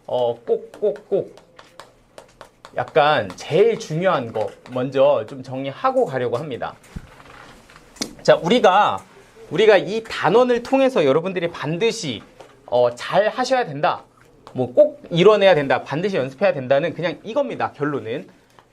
꼭 약간 제일 중요한 거 먼저 좀 정리하고 가려고 합니다. 자, 우리가 이 단원을 통해서 여러분들이 반드시 잘 하셔야 된다. 뭐 꼭 이뤄내야 된다. 반드시 연습해야 된다는 그냥 이겁니다. 결론은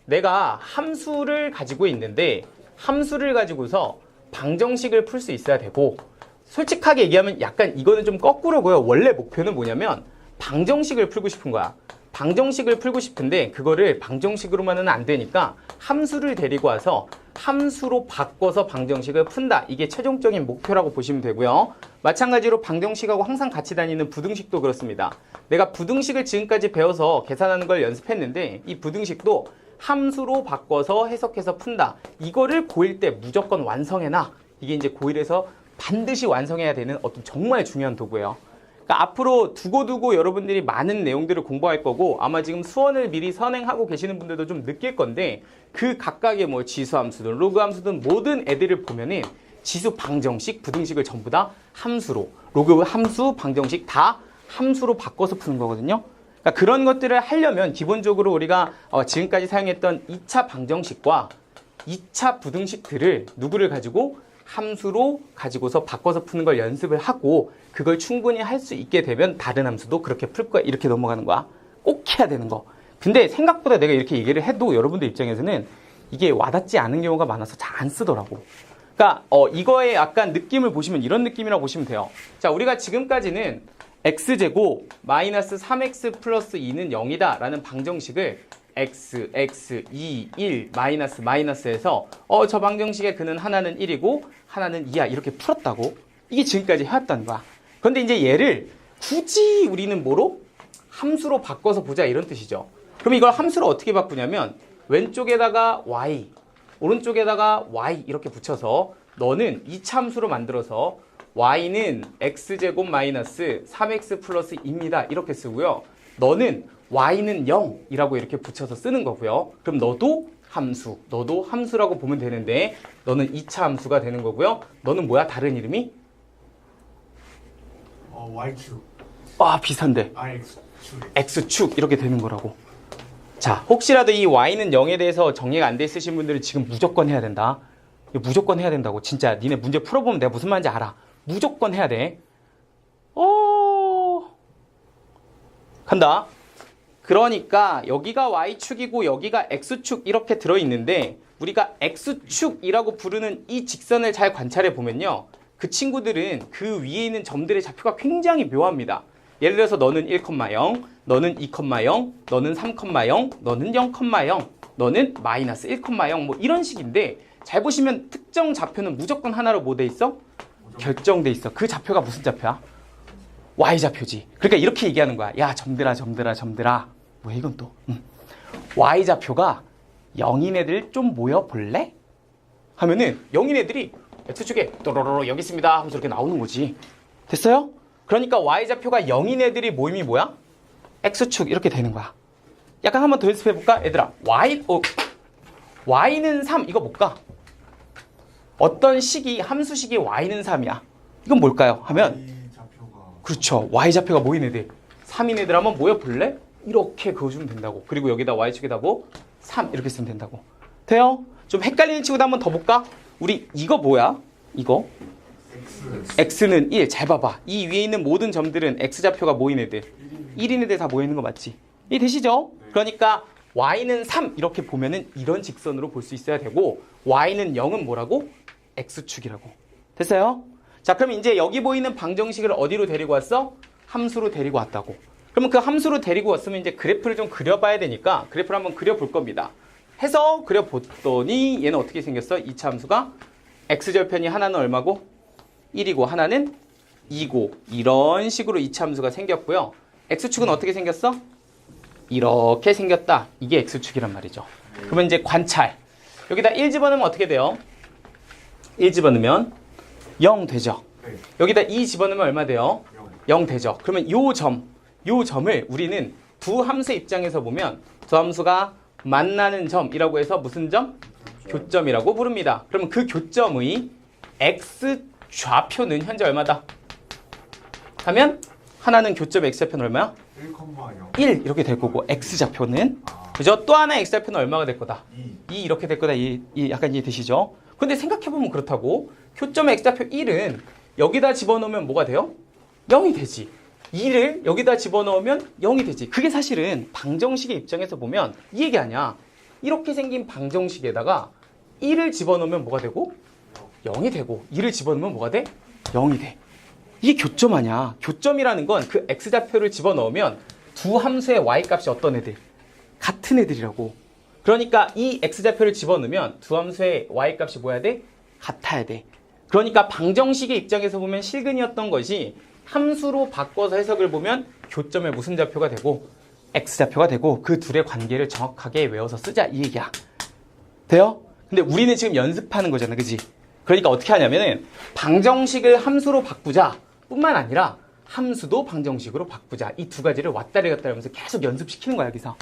내가 함수를 가지고 있는데 함수를 가지고서 방정식을 풀 수 있어야 되고, 솔직하게 얘기하면 약간 이거는 좀 거꾸로고요. 원래 목표는 뭐냐면 방정식을 풀고 싶은 거야. 방정식을 풀고 싶은데 그거를 방정식으로만은 안 되니까 함수를 데리고 와서 함수로 바꿔서 방정식을 푼다. 이게 최종적인 목표라고 보시면 되고요. 마찬가지로 방정식하고 항상 같이 다니는 부등식도 그렇습니다. 내가 부등식을 지금까지 배워서 계산하는 걸 연습했는데 이 부등식도 함수로 바꿔서 해석해서 푼다. 이거를 고1 때 무조건 완성해놔. 이게 이제 고1에서 반드시 완성해야 되는 어떤 정말 중요한 도구예요. 그러니까 앞으로 두고두고 여러분들이 많은 내용들을 공부할 거고, 아마 지금 수원을 미리 선행하고 계시는 분들도 좀 느낄 건데, 그 각각의 뭐 지수함수든 로그함수든 모든 애들을 보면은 지수 방정식, 부등식을 전부 다 함수로, 로그 함수, 방정식 다 함수로 바꿔서 푸는 거거든요. 그러니까 그런 것들을 하려면 기본적으로 우리가 지금까지 사용했던 2차 방정식과 2차 부등식들을 누구를 가지고 함수로 가지고서 바꿔서 푸는 걸 연습을 하고, 그걸 충분히 할 수 있게 되면 다른 함수도 그렇게 풀 거야. 이렇게 넘어가는 거야. 꼭 해야 되는 거. 근데 생각보다 내가 이렇게 얘기를 해도 여러분들 입장에서는 이게 와닿지 않은 경우가 많아서 잘 안 쓰더라고. 그러니까 이거의 약간 느낌을 보시면 이런 느낌이라고 보시면 돼요. 자, 우리가 지금까지는 x제곱 마이너스 3x 플러스 2는 0이다 라는 방정식을 x, 2, 1, 마이너스에서 저 방정식의 근은 하나는 1이고 하나는 2야 이렇게 풀었다고. 이게 지금까지 해왔다는 거야. 그런데 이제 얘를 굳이 우리는 뭐로? 함수로 바꿔서 보자 이런 뜻이죠. 그럼 이걸 함수로 어떻게 바꾸냐면 왼쪽에다가 y, 오른쪽에다가 y 이렇게 붙여서 너는 2차 함수로 만들어서 y는 x제곱 마이너스 3x 플러스 2입니다. 이렇게 쓰고요. 너는 y는 0이라고 이렇게 붙여서 쓰는 거고요. 그럼 너도 함수라고 보면 되는데 너는 2차 함수가 되는 거고요. 너는 뭐야? 다른 이름이? y축. 아, 비슷한데. x축 이렇게 되는 거라고. 자, 혹시라도 이 y는 0에 대해서 정리가 안 돼 있으신 분들은 지금 무조건 해야 된다. 이거 무조건 해야 된다고. 진짜 니네 문제 풀어보면 내가 무슨 말인지 알아. 무조건 해야 돼. 간다. 그러니까 여기가 y축이고 여기가 x축 이렇게 들어있는데 우리가 x축이라고 부르는 이 직선을 잘 관찰해 보면요. 그 친구들은 그 위에 있는 점들의 좌표가 굉장히 묘합니다. 예를 들어서 너는 1,0, 너는 2,0, 너는 3,0, 너는 0,0, 너는 마이너스 1,0 뭐 이런 식인데 잘 보시면 특정 좌표는 무조건 하나로 뭐 돼 있어? 결정돼 있어. 그 좌표가 무슨 좌표야? y좌표지. 그러니까 이렇게 얘기하는 거야. 야, 점들아. 뭐야 이건 또. y좌표가 0인 애들 좀 모여볼래? 하면은 0인 애들이 x축에 또로로로 여기 있습니다 하면서 이렇게 나오는 거지. 됐어요? 그러니까 y좌표가 0인 애들이 모임이 뭐야? x축 이렇게 되는 거야. 약간 한번 더 연습해볼까? 얘들아, y는 3 이거 뭘까? 어떤 식이 함수식이 y는 3이야. 이건 뭘까요? 하면 그렇죠. y좌표가 뭐인 애들? 3인 애들 한번 모여볼래? 이렇게 그어주면 된다고. 그리고 여기다 y축에다 뭐? 3 이렇게 쓰면 된다고. 돼요? 좀 헷갈리는 친구도 한번 더 볼까? 우리 이거 뭐야? 이거? x는 1. 잘 봐봐. 이 위에 있는 모든 점들은 x좌표가 뭐인 애들? 1인 애들 다 모여있는 거 맞지? 이 되시죠? 그러니까 y는 3 이렇게 보면은 이런 직선으로 볼 수 있어야 되고 y는 0은 뭐라고? x축이라고. 됐어요? 자, 그럼 이제 여기 보이는 방정식을 어디로 데리고 왔어? 함수로 데리고 왔다고. 그러면 그 함수로 데리고 왔으면 이제 그래프를 좀 그려봐야 되니까 그래프를 한번 그려볼 겁니다. 해서 그려봤더니 얘는 어떻게 생겼어? 2차 함수가 x절편이 하나는 얼마고? 1이고 하나는 2고 이런 식으로 2차 함수가 생겼고요. x축은 어떻게 생겼어? 이렇게 생겼다. 이게 x축이란 말이죠. 그러면 이제 관찰. 여기다 1 집어넣으면 어떻게 돼요? 1 집어넣으면 0 되죠. 여기다 2 집어넣으면 얼마 돼요? 0 되죠. 그러면 요 점을 우리는 두 함수 입장에서 보면 두 함수가 만나는 점이라고 해서 무슨 점? 교점이라고 부릅니다. 그러면 그 교점의 x 좌표는 현재 얼마다? 하면 하나는 교점 x좌표는 얼마야? 1 이렇게 될 거고 x좌표는 그죠? 또 하나의 x좌표는 얼마가 될 거다? 2 이렇게 될 거다. 약간 이해되시죠? 근데 생각해보면 그렇다고 교점의 x좌표 1은 여기다 집어넣으면 뭐가 돼요? 0이 되지. 2를 여기다 집어넣으면 0이 되지. 그게 사실은 방정식의 입장에서 보면 이 얘기 아니야. 이렇게 생긴 방정식에다가 1을 집어넣으면 뭐가 되고? 0이 되고 2를 집어넣으면 뭐가 돼? 0이 돼. 이게 교점 아니야. 교점이라는 건 그 x좌표를 집어넣으면 두 함수의 y값이 어떤 애들? 같은 애들이라고. 그러니까 이 x좌표를 집어넣으면 두 함수의 y값이 뭐야 돼? 같아야 돼. 그러니까 방정식의 입장에서 보면 실근이었던 것이 함수로 바꿔서 해석을 보면 교점의 무슨 좌표가 되고 x좌표가 되고 그 둘의 관계를 정확하게 외워서 쓰자 이 얘기야. 돼요? 근데 우리는 지금 연습하는 거잖아. 그지? 그러니까 어떻게 하냐면은 방정식을 함수로 바꾸자 뿐만 아니라 함수도 방정식으로 바꾸자. 이 두 가지를 왔다리 갔다리 하면서 계속 연습시키는 거야 여기서.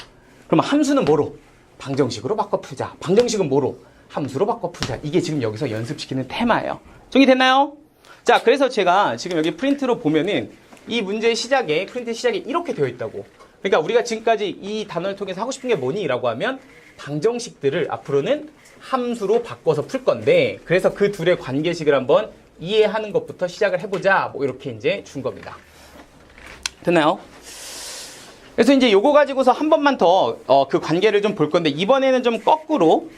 그러면 함수는 뭐로? 방정식으로 바꿔 풀자. 방정식은 뭐로? 함수로 바꿔 풀자. 이게 지금 여기서 연습시키는 테마예요. 정리됐나요? 자, 그래서 제가 지금 여기 프린트로 보면은 이 문제의 시작에, 프린트 시작에 이렇게 되어 있다고. 그러니까 우리가 지금까지 이 단어를 통해서 하고 싶은 게 뭐니? 라고 하면 방정식들을 앞으로는 함수로 바꿔서 풀 건데, 그래서 그 둘의 관계식을 한번 이해하는 것부터 시작을 해보자. 뭐 이렇게 이제 준 겁니다. 됐나요? 그래서 이제 요거 가지고서 한 번만 더 그 관계를 좀 볼 건데, 이번에는 좀 거꾸로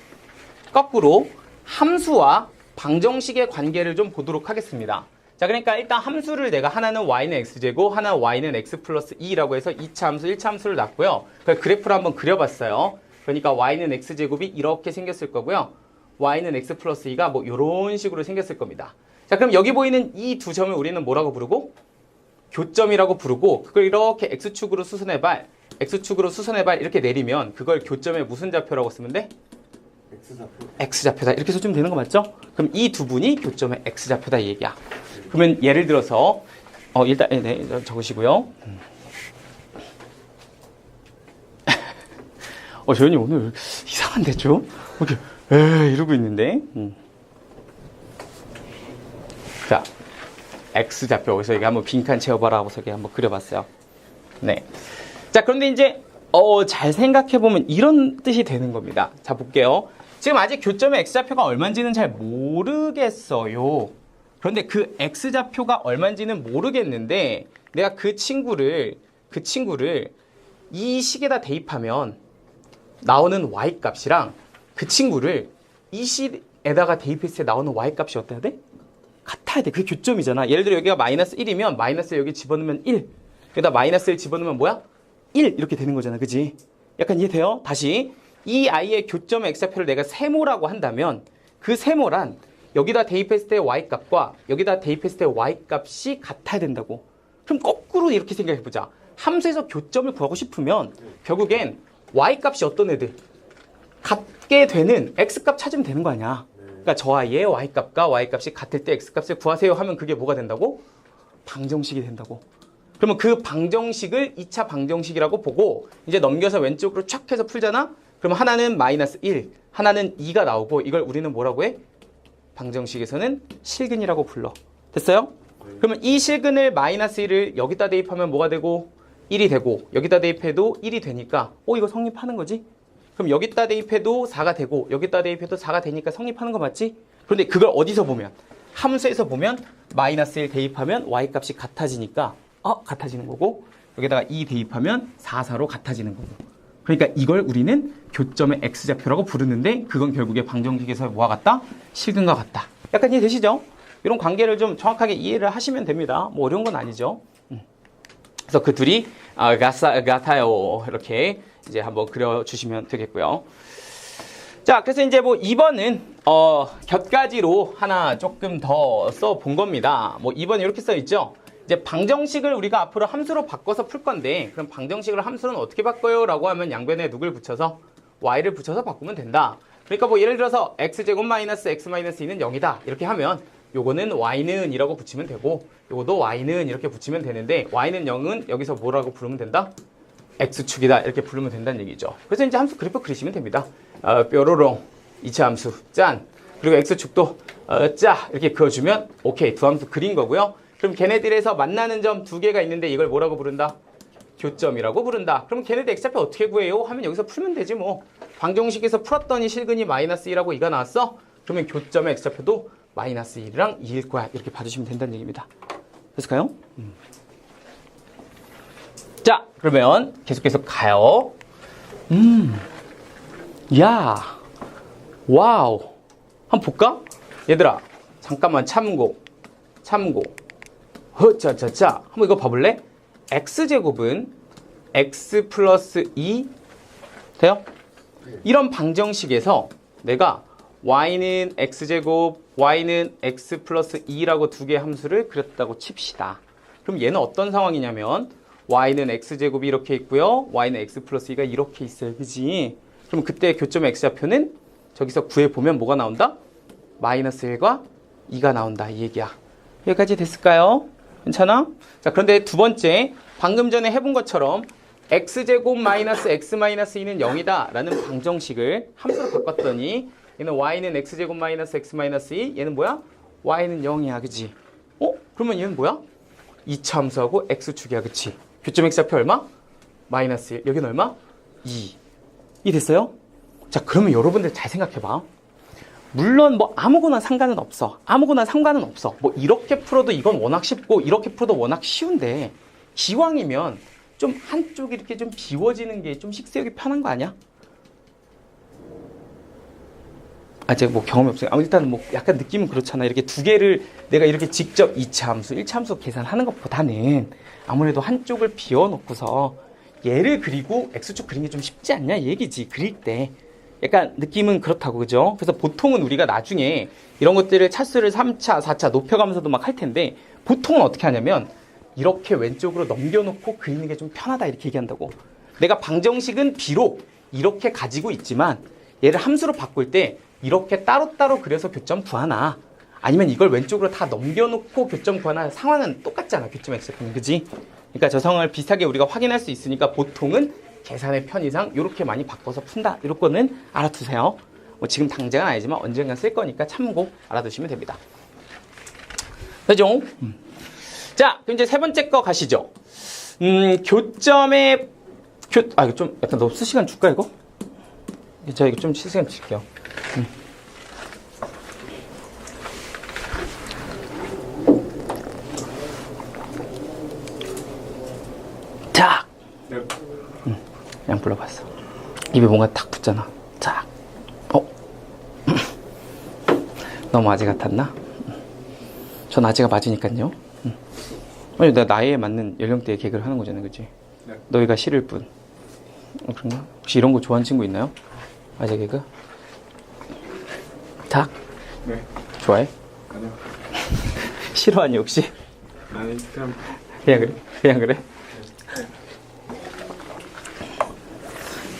함수와 방정식의 관계를 좀 보도록 하겠습니다. 자, 그러니까 일단 함수를 내가 하나는 y는 x제곱, 하나는 y는 x 플러스 2라고 해서 2차 함수, 1차 함수를 놨고요. 그 그래프를 한번 그려봤어요. 그러니까 y는 x제곱이 이렇게 생겼을 거고요. y는 x 플러스 2가 뭐 이런 식으로 생겼을 겁니다. 자, 그럼 여기 보이는 이 두 점을 우리는 뭐라고 부르고? 교점이라고 부르고, 그걸 이렇게 x축으로 수선해발, x축으로 수선해발 이렇게 내리면 그걸 교점의 무슨 좌표라고 쓰면 돼? x좌표다. 이렇게 써주면 되는 거 맞죠? 그럼 이 두 분이 교점의 x좌표다 이 얘기야. 그러면 예를 들어서 일단 네, 적으시고요. 조연이 오늘 이상한데 좀? 이렇게 이러고 있는데. 자, x좌표. 그래서 여기 한번 빈칸 채워봐라 하고서 여기 한번 그려봤어요. 네. 자, 그런데 이제 잘 생각해보면 이런 뜻이 되는 겁니다. 자, 볼게요. 지금 아직 교점의 x좌표가 얼마인지는 잘 모르겠어요. 그런데 그 x좌표가 얼마인지는 모르겠는데 내가 그 친구를 이 식에다 대입하면 나오는 y값이랑 그 친구를 이 식에다가 대입했을 때 나오는 y값이 어때야 돼? 같아야 돼. 그게 교점이잖아. 예를 들어 여기가 마이너스 1이면 마이너스 여기 집어넣으면 1. 여기다 마이너스 1 집어넣으면 뭐야? 1 이렇게 되는 거잖아. 그지? 약간 이해돼요? 다시 이 아이의 교점의 x좌표를 내가 세모라고 한다면 그 세모란 여기다 대입했을 때 y값과 여기다 대입했을 때 y값이 같아야 된다고. 그럼 거꾸로 이렇게 생각해보자. 함수에서 교점을 구하고 싶으면 결국엔 y값이 어떤 애들? 같게 되는 x값 찾으면 되는 거 아니야. 그러니까 저 아이의 y값과 y값이 같을 때 x값을 구하세요 하면 그게 뭐가 된다고? 방정식이 된다고. 그러면 그 방정식을 2차 방정식이라고 보고 이제 넘겨서 왼쪽으로 촥 해서 풀잖아? 그러면 하나는 마이너스 1, 하나는 2가 나오고 이걸 우리는 뭐라고 해? 방정식에서는 실근이라고 불러. 됐어요? 그러면 이 실근을 마이너스 1을 여기다 대입하면 뭐가 되고 1이 되고 여기다 대입해도 1이 되니까 이거 성립하는 거지? 그럼 여기다 대입해도 4가 되고 여기다 대입해도 4가 되니까 성립하는 거 맞지? 그런데 그걸 어디서 보면? 함수에서 보면 마이너스 1 대입하면 y값이 같아지니까 같아지는 거고 여기다가 2 대입하면 4, 4로 같아지는 거고. 그러니까 이걸 우리는 교점의 x좌표라고 부르는데 그건 결국에 방정식에서 뭐와 같다? 실근과 같다. 약간 이해되시죠? 이런 관계를 좀 정확하게 이해를 하시면 됩니다. 뭐 어려운 건 아니죠. 그래서 그 둘이 같아요. 이렇게 이제 한번 그려주시면 되겠고요. 자, 그래서 이제 뭐 2번은 곁가지로 하나 조금 더 써본 겁니다. 뭐 2번에 이렇게 써 있죠. 이제 방정식을 우리가 앞으로 함수로 바꿔서 풀 건데 그럼 방정식을 함수로는 어떻게 바꿔요? 라고 하면 양변에 누굴 붙여서 y를 붙여서 바꾸면 된다. 그러니까 뭐 예를 들어서 x제곱 마이너스 x 마이너스 2는 0이다. 이렇게 하면 요거는 y는 이라고 붙이면 되고 요것도 y는 이렇게 붙이면 되는데 y는 0은 여기서 뭐라고 부르면 된다? x축이다. 이렇게 부르면 된다는 얘기죠. 그래서 이제 함수 그래프 그리시면 됩니다. 뾰로롱 2차 함수 짠 그리고 x축도 짜 이렇게 그어주면 오케이 두 함수 그린 거고요. 그럼 걔네들에서 만나는 점 두 개가 있는데 이걸 뭐라고 부른다? 교점이라고 부른다. 그럼 걔네들 x좌표 어떻게 구해요? 하면 여기서 풀면 되지 뭐. 방정식에서 풀었더니 실근이 마이너스 2라고 2가 나왔어? 그러면 교점의 x좌표도 마이너스 1이랑 2일 거야. 이렇게 봐주시면 된다는 얘기입니다. 됐을까요? 자, 그러면 계속해서 가요. 야, 와우. 한번 볼까? 얘들아, 잠깐만 참고. 허자자자. 한번 이거 봐볼래? x제곱은 x 플러스 2 돼요? 이런 방정식에서 내가 y는 x제곱, y는 x 플러스 2라고 두 개의 함수를 그렸다고 칩시다. 그럼 얘는 어떤 상황이냐면 y는 x제곱이 이렇게 있고요. y는 x 플러스 2가 이렇게 있어요. 그지? 그럼 그때 교점의 x좌표는 저기서 구해보면 뭐가 나온다? 마이너스 1과 2가 나온다. 이 얘기야. 여기까지 됐을까요? 괜찮아? 자, 그런데 두 번째, 방금 전에 해본 것처럼 x제곱 마이너스 x 마이너스 2는 0이다 라는 방정식을 함수로 바꿨더니 얘는 y는 x제곱 마이너스 x 마이너스 2, 얘는 뭐야? y는 0이야. 그치? 그러면 얘는 뭐야? 2차 함수하고 x축이야. 그치? 교점 x좌표 얼마? 마이너스 1. 여기는 얼마? 2. 이 됐어요? 자, 그러면 여러분들 잘 생각해봐. 물론 뭐 아무거나 상관은 없어. 뭐 이렇게 풀어도 이건 워낙 쉽고 이렇게 풀어도 워낙 쉬운데 기왕이면 좀 한쪽이 이렇게 좀 비워지는 게 좀 식세우기 편한 거 아니야? 제가 뭐 경험이 없어요. 일단 뭐 약간 느낌은 그렇잖아. 이렇게 두 개를 내가 이렇게 직접 2차 함수, 1차 함수 계산하는 것보다는 아무래도 한쪽을 비워놓고서 얘를 그리고 x축 그리는 게 좀 쉽지 않냐 이 얘기지. 그릴 때 약간 느낌은 그렇다고. 그죠? 그래서 보통은 우리가 나중에 이런 것들을 차수를 3차, 4차 높여가면서도 막 할 텐데 보통은 어떻게 하냐면 이렇게 왼쪽으로 넘겨놓고 그리는 게 좀 편하다 이렇게 얘기한다고. 내가 방정식은 비록 이렇게 가지고 있지만 얘를 함수로 바꿀 때 이렇게 따로따로 그려서 교점 구하나 아니면 이걸 왼쪽으로 다 넘겨놓고 교점 구하나 상황은 똑같잖아. 교점 x표는. 그지? 그러니까 저 상황을 비슷하게 우리가 확인할 수 있으니까 보통은 계산의 편의상 이렇게 많이 바꿔서 푼다. 이런 거는 알아두세요. 뭐 지금 당장은 아니지만 언젠가 쓸 거니까 참고 알아두시면 됩니다. 되죠? 자, 그럼 이제 세 번째 거 가시죠. 교점의 이거 좀 약간 너 시간 줄까 이거? 저 이거 좀 시간 줄게요. 자, 그냥 불러봤어. 입에 뭔가 탁 붙잖아. 자, 너무 아재 같았나? 전 아재가 맞으니까요. 아니, 내가 나이에 맞는 연령대의 개그를 하는 거잖아, 그치? 네. 너희가 싫을 뿐. 그런가? 혹시 이런 거 좋아하는 친구 있나요? 아재 개그? 닭? 네. 좋아해? 아니요. 싫어하니 혹시? 아니, 그냥 그냥 그래?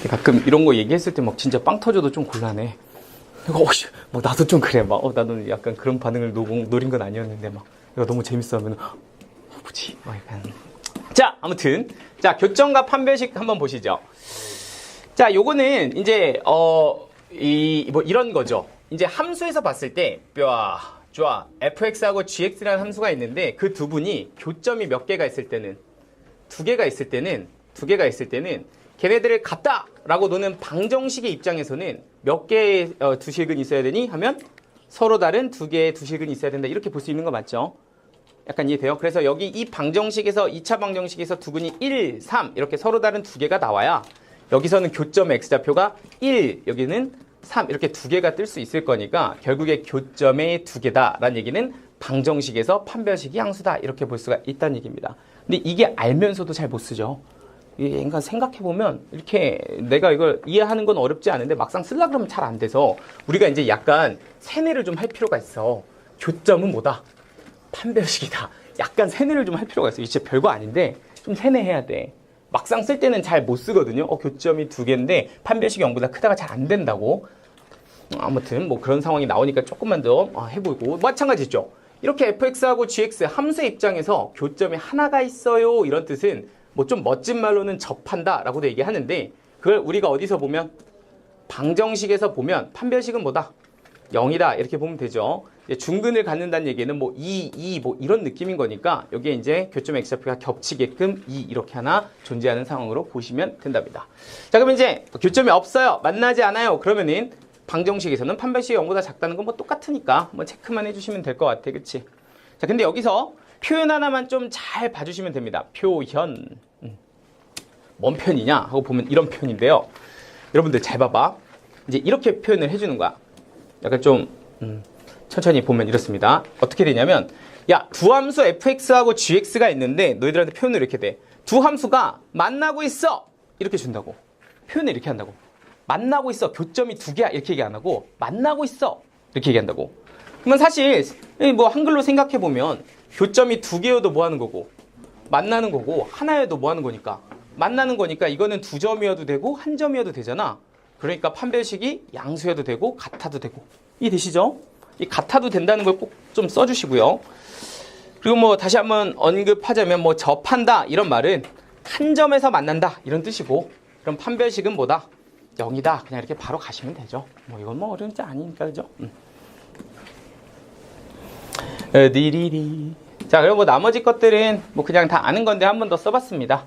가끔 이런 거 얘기했을 때 막 진짜 빵 터져도 좀 곤란해. 막 나도 좀 그래. 나도 약간 그런 반응을 노린 건 아니었는데 이거 너무 재밌어 하면 뭐지? 약간. 자, 아무튼 자, 교점과 판별식 한번 보시죠. 자, 요거는 이제 뭐 이런 거죠. 이제 함수에서 봤을 때 좋아. fx하고 gx라는 함수가 있는데 그 두 분이 교점이 몇 개가 있을 때는 두 개가 있을 때는 걔네들을 같다라고 노는 방정식의 입장에서는 몇 개의 두실근이 있어야 되니 하면 서로 다른 두 개의 두실근이 있어야 된다. 이렇게 볼 수 있는 거 맞죠? 약간 이해돼요? 그래서 여기 이 방정식에서 2차 방정식에서 두 분이 1, 3 이렇게 서로 다른 두 개가 나와야 여기서는 교점의 x좌표가 1, 여기는 3 이렇게 두 개가 뜰 수 있을 거니까 결국에 교점의 두 개다라는 얘기는 방정식에서 판별식이 양수다 이렇게 볼 수가 있다는 얘기입니다. 근데 이게 알면서도 잘 못 쓰죠. 인간 생각해보면 이렇게 내가 이걸 이해하는 건 어렵지 않은데 막상 쓰려고 그러면 잘 안 돼서 우리가 이제 약간 세뇌를 좀 할 필요가 있어. 교점은 뭐다? 판별식이다. 약간 세뇌를 좀 할 필요가 있어. 이게 별거 아닌데 좀 세뇌해야 돼. 막상 쓸 때는 잘 못 쓰거든요. 교점이 두 개인데 판별식이 0보다 크다가 잘 안 된다고. 아무튼 뭐 그런 상황이 나오니까 조금만 더 해보고 마찬가지죠. 이렇게 fx하고 gx 함수의 입장에서 교점이 하나가 있어요. 이런 뜻은 뭐 좀 멋진 말로는 접한다 라고도 얘기하는데 그걸 우리가 어디서 보면 방정식에서 보면 판별식은 뭐다? 0이다 이렇게 보면 되죠. 이제 중근을 갖는다는 얘기는 뭐 뭐 이런 느낌인 거니까 여기에 이제 교점 x좌표가 겹치게끔 이렇게 하나 존재하는 상황으로 보시면 된답니다. 자, 그러면 이제 교점이 없어요. 만나지 않아요. 그러면은 방정식에서는 판별식이 0보다 작다는 건 뭐 똑같으니까 뭐 체크만 해주시면 될 것 같아. 그치? 자, 근데 여기서 표현 하나만 좀 잘 봐주시면 됩니다. 표현. 뭔 편이냐 하고 보면 이런 표현인데요. 여러분들 잘 봐봐. 이제 이렇게 표현을 해주는 거야. 약간 좀 천천히 보면 이렇습니다. 어떻게 되냐면 야, 두 함수 fx하고 gx가 있는데 너희들한테 표현을 이렇게 돼. 두 함수가 만나고 있어. 이렇게 준다고. 표현을 이렇게 한다고. 만나고 있어. 교점이 두 개야. 이렇게 얘기 안 하고 만나고 있어. 이렇게 얘기한다고. 그러면 사실 뭐 한글로 생각해 보면 교점이 두 개여도 뭐 하는 거고 만나는 거고 하나여도 뭐 하는 거니까 만나는 거니까 이거는 두 점이어도 되고 한 점이어도 되잖아. 그러니까 판별식이 양수여도 되고 같아도 되고. 이해되시죠? 이 같아도 된다는 걸 꼭 좀 써주시고요. 그리고 뭐 다시 한번 언급하자면 뭐 접한다 이런 말은 한 점에서 만난다 이런 뜻이고 그럼 판별식은 뭐다? 0이다. 그냥 이렇게 바로 가시면 되죠. 뭐 이건 뭐 어려운 게 아니니까 그죠? 디리리. 자, 그리고 뭐 나머지 것들은 뭐 그냥 다 아는 건데 한 번 더 써봤습니다.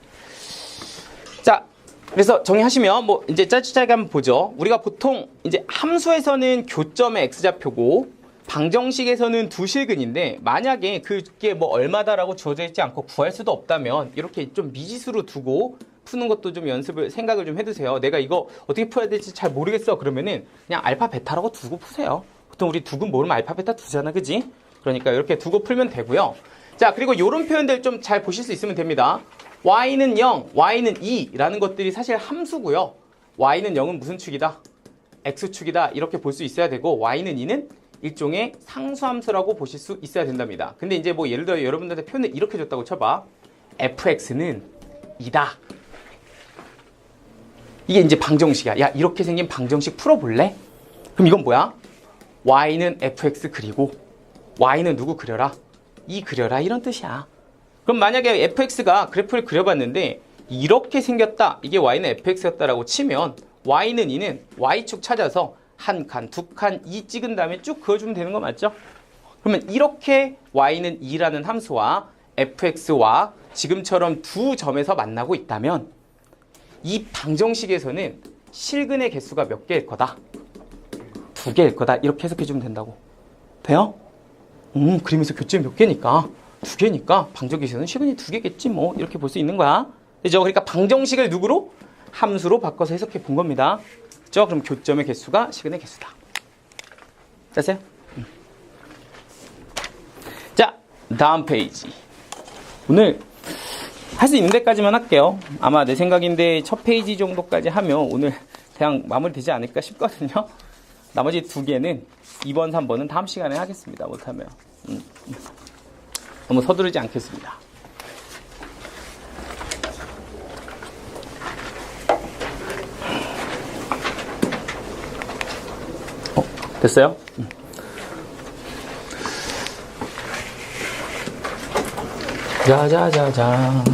자, 그래서 정리하시면 뭐 이제 짧게 한번 보죠. 우리가 보통 이제 함수에서는 교점의 x좌표고 방정식에서는 두 실근인데 만약에 그게 뭐 얼마다라고 주어져 있지 않고 구할 수도 없다면 이렇게 좀 미지수로 두고 푸는 것도 좀 생각을 좀 해두세요. 내가 이거 어떻게 풀어야 될지 잘 모르겠어. 그러면은 그냥 알파 베타라고 두고 푸세요. 보통 우리 두근 모르면 알파 베타 두잖아. 그지? 그러니까 이렇게 두고 풀면 되고요. 자, 그리고 이런 표현들 좀 잘 보실 수 있으면 됩니다. y는 0, y는 2라는 것들이 사실 함수고요. y는 0은 무슨 축이다? x축이다. 이렇게 볼 수 있어야 되고 y는 2는 일종의 상수함수라고 보실 수 있어야 된답니다. 근데 이제 뭐 예를 들어 여러분들한테 표현을 이렇게 줬다고 쳐봐. fx는 2다. 이게 이제 방정식이야. 야, 이렇게 생긴 방정식 풀어볼래? 그럼 이건 뭐야? y는 fx 그리고 y는 누구 그려라? 2 그려라. 이런 뜻이야. 그럼 만약에 fx가 그래프를 그려봤는데 이렇게 생겼다. 이게 y는 fx였다라고 치면 y는 2는 y축 찾아서 한 칸, 두 칸, 2 찍은 다음에 쭉 그어주면 되는 거 맞죠? 그러면 이렇게 y는 2라는 함수와 fx와 지금처럼 두 점에서 만나고 있다면 이 방정식에서는 실근의 개수가 몇 개일 거다? 2개일 거다. 이렇게 해석해주면 된다고. 돼요? 그림에서 교점이 몇 개니까 2개니까 방정식에서는 실근이 2개겠지 뭐 이렇게 볼 수 있는 거야. 그죠? 그러니까 방정식을 누구로? 함수로 바꿔서 해석해 본 겁니다. 그죠? 그럼 교점의 개수가 실근의 개수다. 됐어요? 자, 다음 페이지. 오늘 할 수 있는 데까지만 할게요. 아마 내 생각인데 첫 페이지 정도까지 하면 오늘 그냥 마무리 되지 않을까 싶거든요. 나머지 두 개는 2번, 3번은 다음 시간에 하겠습니다. 못하면. 너무 서두르지 않겠습니다. 됐어요? 자자자자.